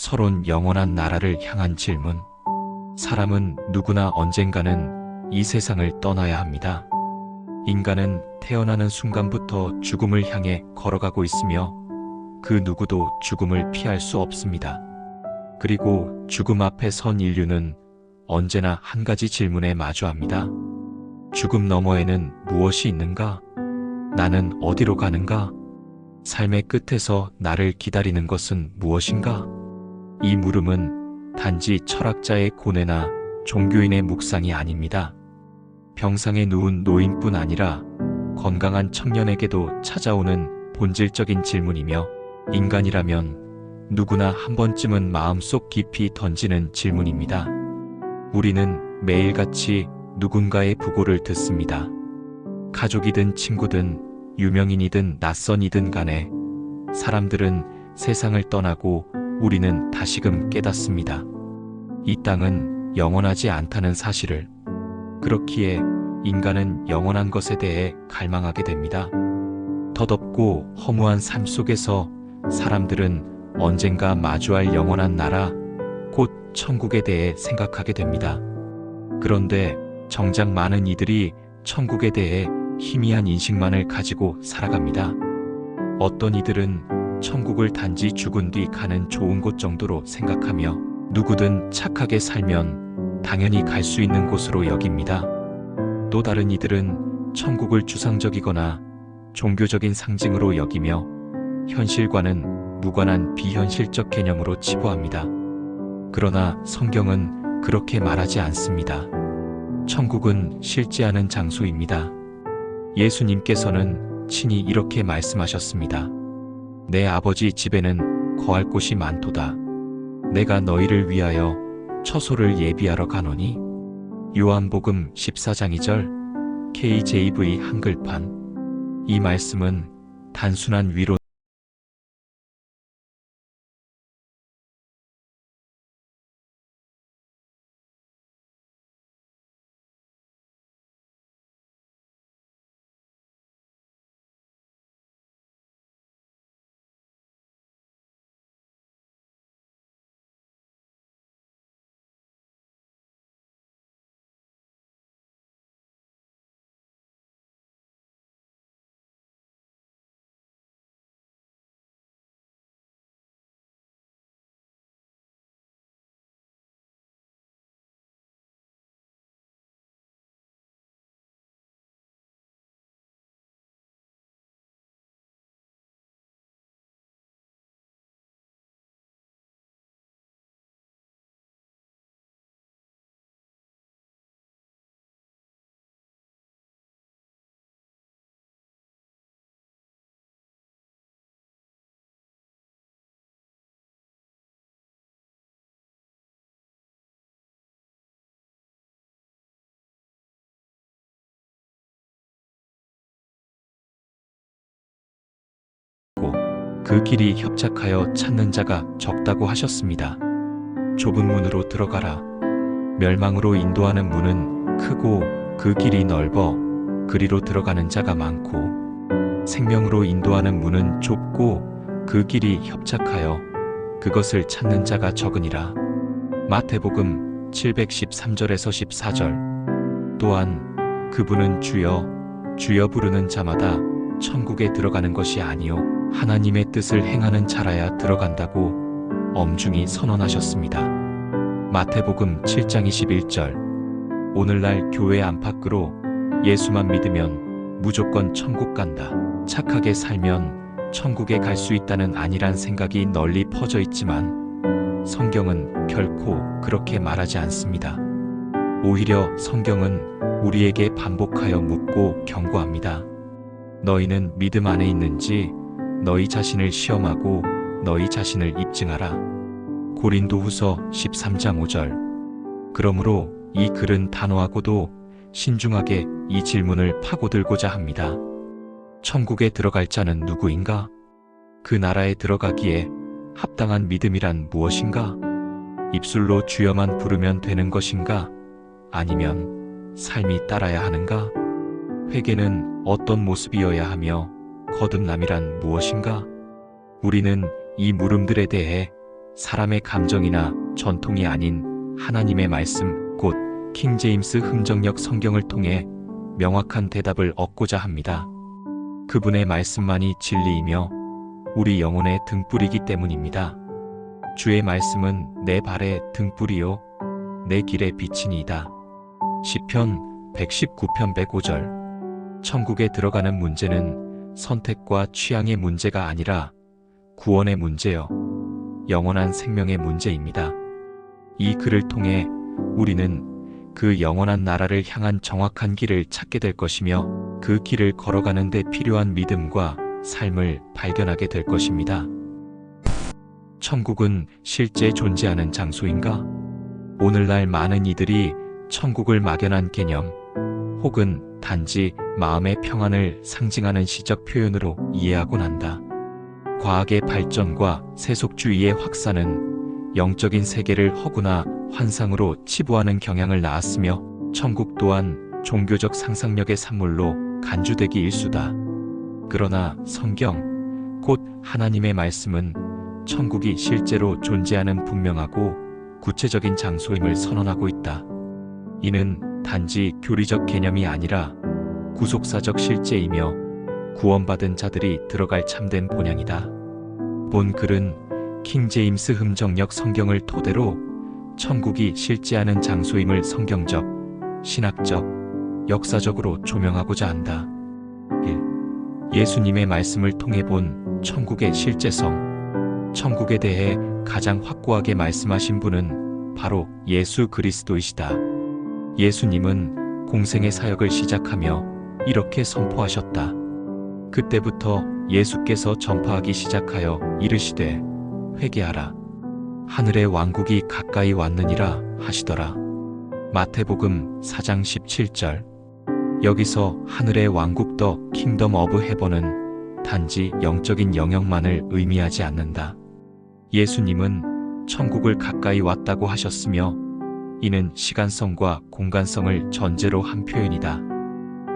서론 영원한 나라를 향한 질문. 사람은 누구나 언젠가는 이 세상을 떠나야 합니다. 인간은 태어나는 순간부터 죽음을 향해 걸어가고 있으며 그 누구도 죽음을 피할 수 없습니다. 그리고 죽음 앞에 선 인류는 언제나 한 가지 질문에 마주합니다. 죽음 너머에는 무엇이 있는가? 나는 어디로 가는가? 삶의 끝에서 나를 기다리는 것은 무엇인가? 이 물음은 단지 철학자의 고뇌나 종교인의 묵상이 아닙니다. 병상에 누운 노인뿐 아니라 건강한 청년에게도 찾아오는 본질적인 질문이며, 인간이라면 누구나 한 번쯤은 마음속 깊이 던지는 질문입니다. 우리는 매일같이 누군가의 부고를 듣습니다. 가족이든 친구든 유명인이든 낯선이든 간에 사람들은 세상을 떠나고 우리는 다시금 깨닫습니다. 이 땅은 영원하지 않다는 사실을. 그렇기에 인간은 영원한 것에 대해 갈망하게 됩니다. 덧없고 허무한 삶 속에서 사람들은 언젠가 마주할 영원한 나라, 곧 천국에 대해 생각하게 됩니다. 그런데 정작 많은 이들이 천국에 대해 희미한 인식만을 가지고 살아갑니다. 어떤 이들은 천국을 단지 죽은 뒤 가는 좋은 곳 정도로 생각하며 누구든 착하게 살면 당연히 갈 수 있는 곳으로 여깁니다. 또 다른 이들은 천국을 주상적이거나 종교적인 상징으로 여기며 현실과는 무관한 비현실적 개념으로 치부합니다. 그러나 성경은 그렇게 말하지 않습니다. 천국은 실제 않은 장소입니다. 예수님께서는 친히 이렇게 말씀하셨습니다. 내 아버지 집에는 거할 곳이 많도다. 내가 너희를 위하여 처소를 예비하러 가노니. 요한복음 14장 2절 KJV 한글판. 이 말씀은 단순한 위로 그 길이 협착하여 찾는 자가 적다고 하셨습니다. 좁은 문으로 들어가라. 멸망으로 인도하는 문은 크고 그 길이 넓어 그리로 들어가는 자가 많고, 생명으로 인도하는 문은 좁고 그 길이 협착하여 그것을 찾는 자가 적으니라. 마태복음 713절에서 14절. 또한 그분은 주여 주여 부르는 자마다 천국에 들어가는 것이 아니요 하나님의 뜻을 행하는 자라야 들어간다고 엄중히 선언하셨습니다. 마태복음 7장 21절. 오늘날 교회 안팎으로 예수만 믿으면 무조건 천국 간다, 착하게 살면 천국에 갈 수 있다는 안일한 생각이 널리 퍼져 있지만 성경은 결코 그렇게 말하지 않습니다. 오히려 성경은 우리에게 반복하여 묻고 경고합니다. 너희는 믿음 안에 있는지 너희 자신을 시험하고 너희 자신을 입증하라. 고린도후서 13장 5절. 그러므로 이 글은 단호하고도 신중하게 이 질문을 파고들고자 합니다. 천국에 들어갈 자는 누구인가? 그 나라에 들어가기에 합당한 믿음이란 무엇인가? 입술로 주여만 부르면 되는 것인가? 아니면 삶이 따라야 하는가? 회개는 어떤 모습이어야 하며 거듭남이란 무엇인가? 우리는 이 물음들에 대해 사람의 감정이나 전통이 아닌 하나님의 말씀, 곧 킹제임스 흥정역 성경을 통해 명확한 대답을 얻고자 합니다. 그분의 말씀만이 진리이며 우리 영혼의 등불이기 때문입니다. 주의 말씀은 내 발의 등불이요 내 길의 빛이니이다. 시편 119편 105절. 천국에 들어가는 문제는 선택과 취향의 문제가 아니라 구원의 문제요 영원한 생명의 문제입니다. 이 글을 통해 우리는 그 영원한 나라를 향한 정확한 길을 찾게 될 것이며 그 길을 걸어가는 데 필요한 믿음과 삶을 발견하게 될 것입니다. 천국은 실제 존재하는 장소인가? 오늘날 많은 이들이 천국을 막연한 개념 혹은 단지 마음의 평안을 상징하는 시적 표현으로 이해하곤 한다. 과학의 발전과 세속주의의 확산은 영적인 세계를 허구나 환상으로 치부하는 경향을 낳았으며 천국 또한 종교적 상상력의 산물로 간주되기 일쑤다. 그러나 성경, 곧 하나님의 말씀은 천국이 실제로 존재하는 분명하고 구체적인 장소임을 선언하고 있다. 이는 단지 교리적 개념이 아니라 구속사적 실제이며 구원받은 자들이 들어갈 참된 본향이다. 본 글은 킹제임스 흥정역 성경을 토대로 천국이 실제하는 장소임을 성경적, 신학적, 역사적으로 조명하고자 한다. 1. 예수님의 말씀을 통해 본 천국의 실제성. 천국에 대해 가장 확고하게 말씀하신 분은 바로 예수 그리스도이시다. 예수님은 공생의 사역을 시작하며 이렇게 선포하셨다. 그때부터 예수께서 전파하기 시작하여 이르시되 회개하라. 하늘의 왕국이 가까이 왔느니라 하시더라. 마태복음 4장 17절. 여기서 하늘의 왕국 더 킹덤 오브 헤븐은 단지 영적인 영역만을 의미하지 않는다. 예수님은 천국을 가까이 왔다고 하셨으며 이는 시간성과 공간성을 전제로 한 표현이다.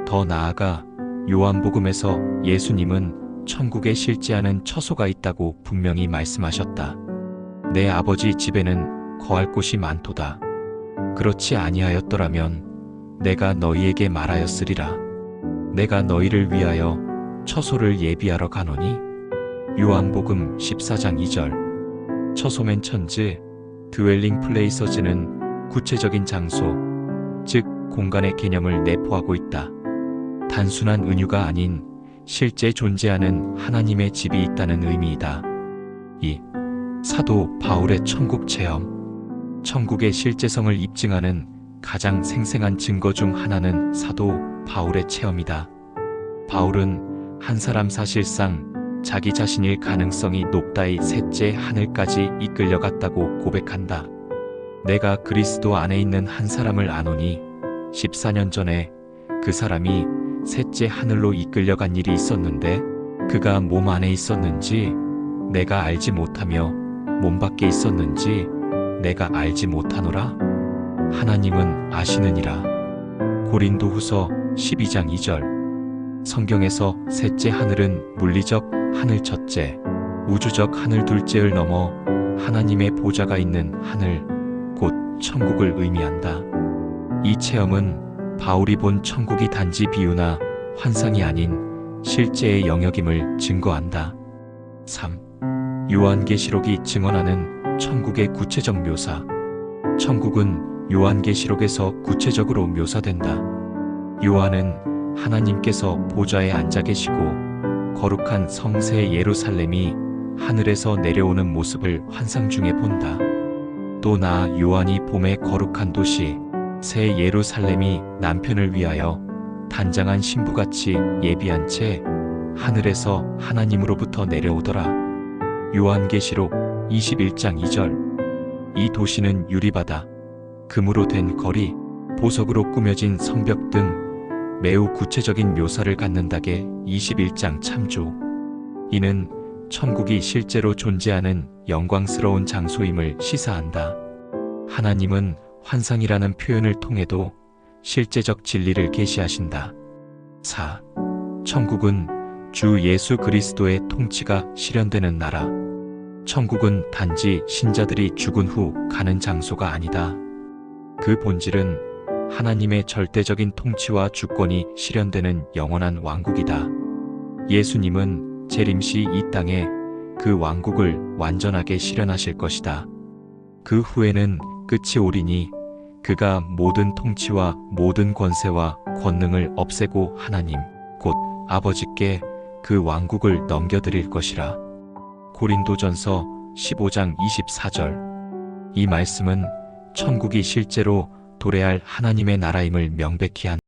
더 나아가 요한복음에서 예수님은 천국에 실제하는 처소가 있다고 분명히 말씀하셨다. 내 아버지 집에는 거할 곳이 많도다. 그렇지 아니하였더라면 내가 너희에게 말하였으리라. 내가 너희를 위하여 처소를 예비하러 가노니. 요한복음 14장 2절. 처소맨 천지, 드웰링 플레이서즈는 구체적인 장소, 즉 공간의 개념을 내포하고 있다. 단순한 은유가 아닌 실제 존재하는 하나님의 집이 있다는 의미이다. 2. 사도 바울의 천국 체험. 천국의 실제성을 입증하는 가장 생생한 증거 중 하나는 사도 바울의 체험이다. 바울은 한 사람 사실상 자기 자신일 가능성이 높다의 셋째 하늘까지 이끌려갔다고 고백한다. 내가 그리스도 안에 있는 한 사람을 아노니 14년 전에 그 사람이 셋째 하늘로 이끌려간 일이 있었는데 그가 몸 안에 있었는지 내가 알지 못하며 몸 밖에 있었는지 내가 알지 못하노라. 하나님은 아시느니라. 고린도후서 12장 2절. 성경에서 셋째 하늘은 물리적 하늘 첫째, 우주적 하늘 둘째를 넘어 하나님의 보좌가 있는 하늘, 곧 천국을 의미한다. 이 체험은 바울이 본 천국이 단지 비유나 환상이 아닌 실제의 영역임을 증거한다. 3. 요한계시록이 증언하는 천국의 구체적 묘사. 천국은 요한계시록에서 구체적으로 묘사된다. 요한은 하나님께서 보좌에 앉아 계시고 거룩한 성새 예루살렘이 하늘에서 내려오는 모습을 환상 중에 본다. 또 나 요한이 봄의 거룩한 도시 새 예루살렘이 남편을 위하여 단장한 신부같이 예비한 채 하늘에서 하나님으로부터 내려오더라. 요한계시록 21장 2절. 이 도시는 유리바다, 금으로 된 거리, 보석으로 꾸며진 성벽 등 매우 구체적인 묘사를 갖는다게 21장 참조. 이는 천국이 실제로 존재하는 영광스러운 장소임을 시사한다. 하나님은 환상이라는 표현을 통해도 실제적 진리를 계시하신다. 4. 천국은 주 예수 그리스도의 통치가 실현되는 나라. 천국은 단지 신자들이 죽은 후 가는 장소가 아니다. 그 본질은 하나님의 절대적인 통치와 주권이 실현되는 영원한 왕국이다. 예수님은 재림시 이 땅에 그 왕국을 완전하게 실현하실 것이다. 그 후에는 끝이 오리니 그가 모든 통치와 모든 권세와 권능을 없애고 하나님, 곧 아버지께 그 왕국을 넘겨드릴 것이라. 고린도전서 15장 24절. 이 말씀은 천국이 실제로 도래할 하나님의 나라임을 명백히 한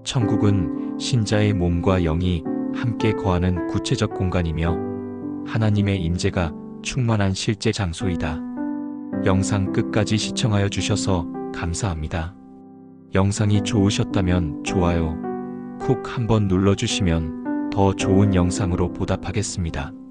천국은 신자의 몸과 영이 함께 거하는 구체적 공간이며 하나님의 임재가 충만한 실제 장소이다. 영상 끝까지 시청하여 주셔서 감사합니다. 영상이 좋으셨다면 좋아요 쿡 한번 눌러주시면 더 좋은 영상으로 보답하겠습니다.